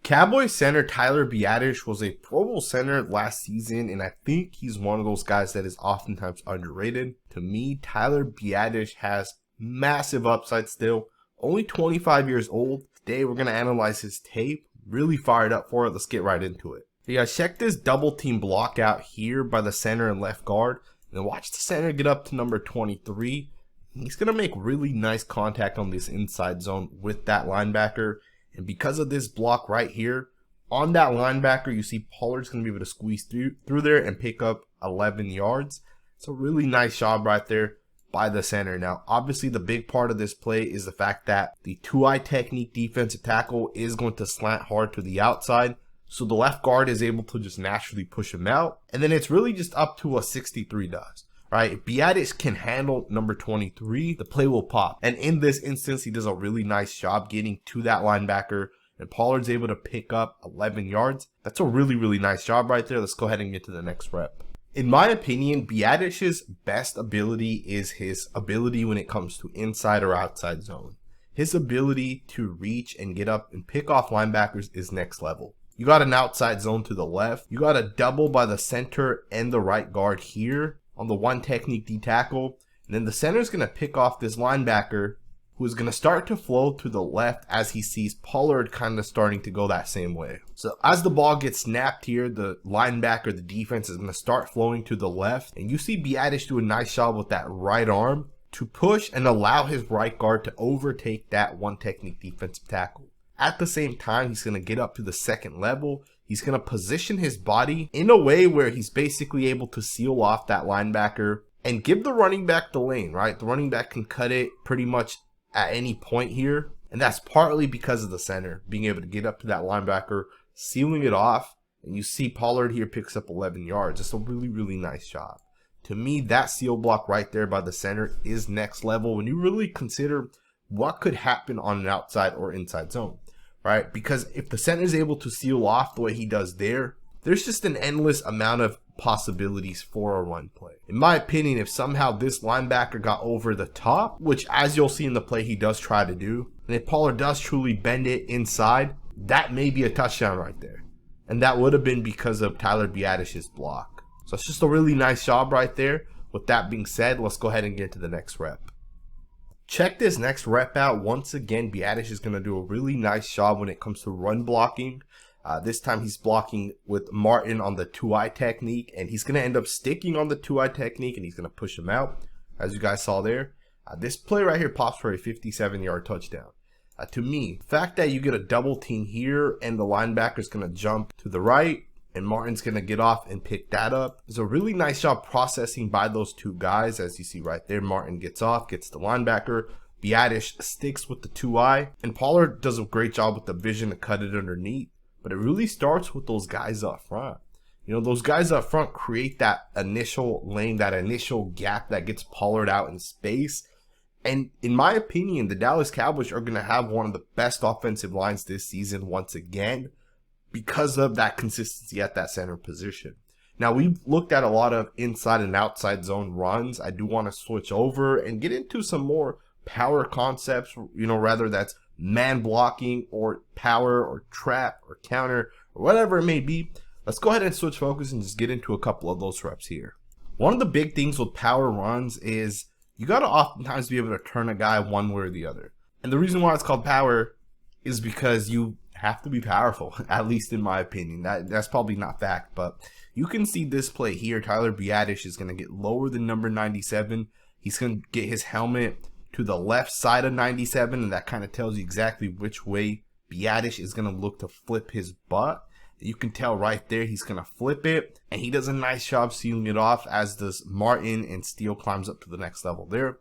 Cowboys center Tyler Biadasz was a Pro Bowl center last season, and I think he's one of those guys that is oftentimes underrated. To me, Tyler Biadasz has massive upside still. Only 25 years old. Today we're going to analyze his tape. Really fired up for it. Let's get right into it. You guys, check this double team block out here by the center and left guard. And watch the center get up to number 23. He's going to make really nice contact on this inside zone with that linebacker. And because of this block right here, on that linebacker, you see Pollard's going to be able to squeeze through there and pick up 11 yards. It's a really nice job right there by the center. Now, obviously, the big part of this play is the fact that the two-eye technique defensive tackle is going to slant hard to the outside. So the left guard is able to just naturally push him out. And then it's really just up to a 63 does. Right, if Biadasz can handle number 23, the play will pop. And in this instance, he does a really nice job getting to that linebacker, and Pollard's able to pick up 11 yards. That's a really, really nice job right there. Let's go ahead and get to the next rep. In my opinion, Biadasz's best ability is his ability when it comes to inside or outside zone. His ability to reach and get up and pick off linebackers is next level. You got an outside zone to the left. You got a double by the center and the right guard here on the one technique D tackle, and then the center is going to pick off this linebacker who is going to start to flow to the left as he sees Pollard kind of starting to go that same way. So as the ball gets snapped here, the linebacker, the defense is going to start flowing to the left, and you see Biadasz do a nice job with that right arm to push and allow his right guard to overtake that one technique defensive tackle. At the same time, he's going to get up to the second level. He's going to position his body in a way where he's basically able to seal off that linebacker and give the running back the lane, right? The running back can cut it pretty much at any point here. And that's partly because of the center being able to get up to that linebacker, sealing it off. And you see Pollard here picks up 11 yards. It's a really, really nice job. To me, that seal block right there by the center is next level when you really consider what could happen on an outside or inside zone. Right? Because if the center is able to seal off the way he does there, there's just an endless amount of possibilities for a run play. In my opinion, if somehow this linebacker got over the top, which as you'll see in the play he does try to do, and if Pollard does truly bend it inside, that may be a touchdown right there. And that would have been because of Tyler Biadasz's block. So it's just a really nice job right there. With that being said, let's go ahead and get to the next rep. Check this next rep out. Once again, Biadasz is going to do a really nice job when it comes to run blocking. This time he's blocking with Martin on the two-eye technique, and he's going to end up sticking on the two-eye technique, and he's going to push him out, as you guys saw there. This play right here pops for a 57-yard touchdown. To me, the fact that you get a double team here, and the linebacker is going to jump to the right, and Martin's going to get off and pick that up. It's a really nice job processing by those two guys. As you see right there, Martin gets off, gets the linebacker. Biadasz sticks with the two-eye. And Pollard does a great job with the vision to cut it underneath. But it really starts with those guys up front. You know, those guys up front create that initial lane, that initial gap that gets Pollard out in space. And in my opinion, the Dallas Cowboys are going to have one of the best offensive lines this season once again, because of that consistency at that center position. Now, we've looked at a lot of inside and outside zone runs. I do want to switch over and get into some more power concepts, you know, rather that's man blocking or power or trap or counter or whatever it may be. Let's go ahead and switch focus and just get into a couple of those reps here. One of the big things with power runs is you got to oftentimes be able to turn a guy one way or the other. And the reason why it's called power is because you have to be powerful, at least in my opinion. That's probably not fact, but you can see this play here. Tyler Biadasz is going to get lower than number 97. He's going to get his helmet to the left side of 97, and that kind of tells you exactly which way Biadasz is going to look to flip his butt. You can tell right there he's going to flip it, and he does a nice job sealing it off as does Martin, and Steele climbs up to the next level there.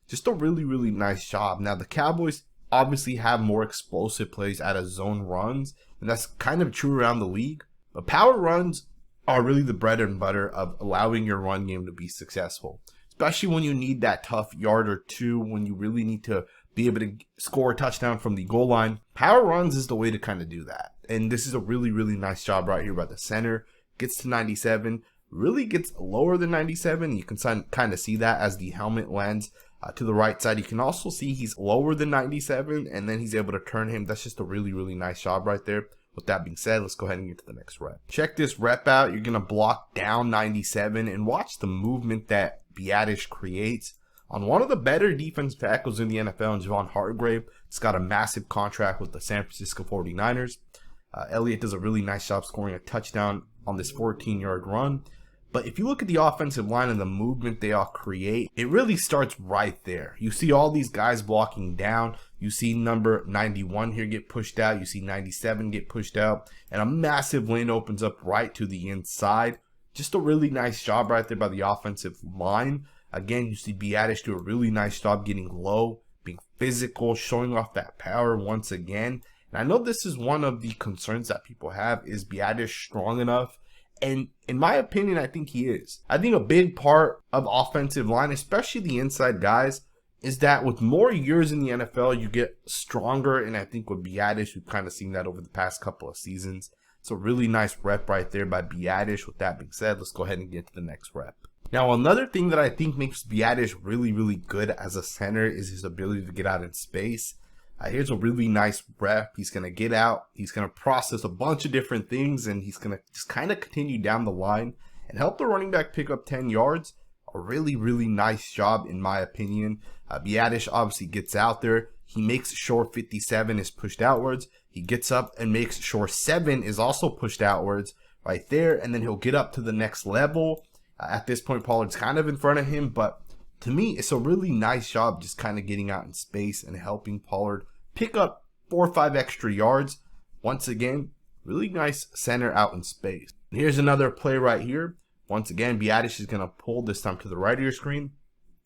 Just a really, really nice job. Now, the Cowboys obviously have more explosive plays out of zone runs, and that's kind of true around the league. But power runs are really the bread and butter of allowing your run game to be successful, especially when you need that tough yard or two, when you really need to be able to score a touchdown from the goal line. Power runs is the way to kind of do that. And this is a really, really nice job right here by the center. Gets to 97, really gets lower than 97. You can kind of see that as the helmet lands to the right side. You can also see he's lower than 97, and then he's able to turn him. That's just a really, really nice job right there. With that being said, let's go ahead and get to the next rep. Check this rep out. You're going to block down 97 and watch the movement that Biadasz creates on one of the better defensive tackles in the NFL, and Javon Hargrave. It's got a massive contract with the San Francisco 49ers. Elliott does a really nice job scoring a touchdown on this 14-yard run. But if you look at the offensive line and the movement they all create, it really starts right there. You see all these guys blocking down. You see number 91 here get pushed out. You see 97 get pushed out. And a massive lane opens up right to the inside. Just a really nice job right there by the offensive line. Again, you see Biadasz do a really nice job getting low, being physical, showing off that power once again. And I know this is one of the concerns that people have. Is Biadasz strong enough? And in my opinion, I think he is. I think a big part of offensive line, especially the inside guys, is that with more years in the NFL, you get stronger. And I think with Biadasz, we've kind of seen that over the past couple of seasons. It's a really nice rep right there by Biadasz. With that being said, let's go ahead and get to the next rep. Now, another thing that I think makes Biadasz really, really good as a center is his ability to get out in space. Here's a really nice rep. He's going to get out. He's going to process a bunch of different things, and he's going to just kind of continue down the line and help the running back pick up 10 yards. A really, really nice job, in my opinion. Biadasz obviously gets out there. He makes sure 57 is pushed outwards. He gets up and makes sure 7 is also pushed outwards right there, and then he'll get up to the next level. At this point, Pollard's kind of in front of him, but to me, it's a really nice job just kind of getting out in space and helping Pollard pick up 4 or 5 extra yards. Once again, really nice center out in space. And here's another play right here. Once again, Biadasz is going to pull this time to the right of your screen.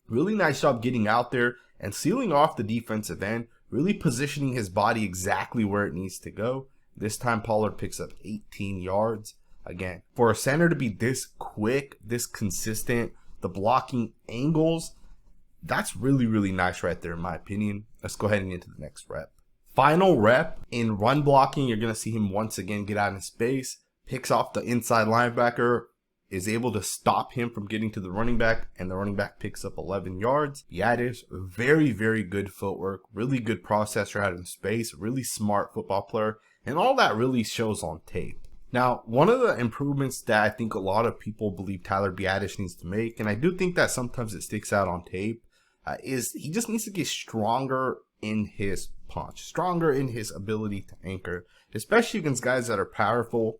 Really nice job getting out there and sealing off the defensive end, really positioning his body exactly where it needs to go. This time, Pollard picks up 18 yards. Again, for a center to be this quick, this consistent, the blocking angles, that's really, really nice right there in my opinion. Let's go ahead and get to the next rep. Final rep in run blocking, you're going to see him once again get out in space, picks off the inside linebacker, is able to stop him from getting to the running back, and the running back picks up 11 yards. Biadasz, very, very good footwork, really good processor out in space, really smart football player, and all that really shows on tape. Now, one of the improvements that I think a lot of people believe Tyler Biadasz needs to make, and I do think that sometimes it sticks out on tape, is he just needs to get stronger in his punch, stronger in his ability to anchor, especially against guys that are powerful.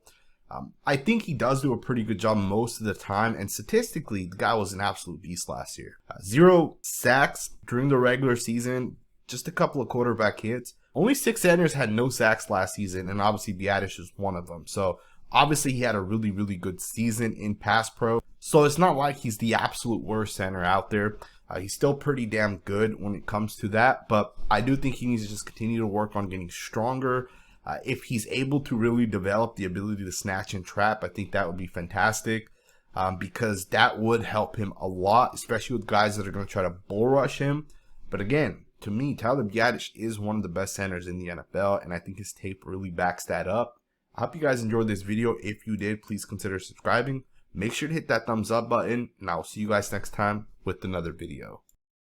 I think he does do a pretty good job most of the time, and statistically, the guy was an absolute beast last year. 0 sacks during the regular season, just a couple of quarterback hits. Only 6 centers had no sacks last season, and obviously Biadasz is one of them. So obviously he had a really, really good season in pass pro. So it's not like he's the absolute worst center out there. He's still pretty damn good when it comes to that, but I do think he needs to just continue to work on getting stronger. If he's able to really develop the ability to snatch and trap, I think that would be fantastic, because that would help him a lot, especially with guys that are going to try to bull rush him. But again, to me, Tyler Biadasz is one of the best centers in the NFL, and I think his tape really backs that up. I hope you guys enjoyed this video. If you did, please consider subscribing. Make sure to hit that thumbs up button, and I will see you guys next time with another video.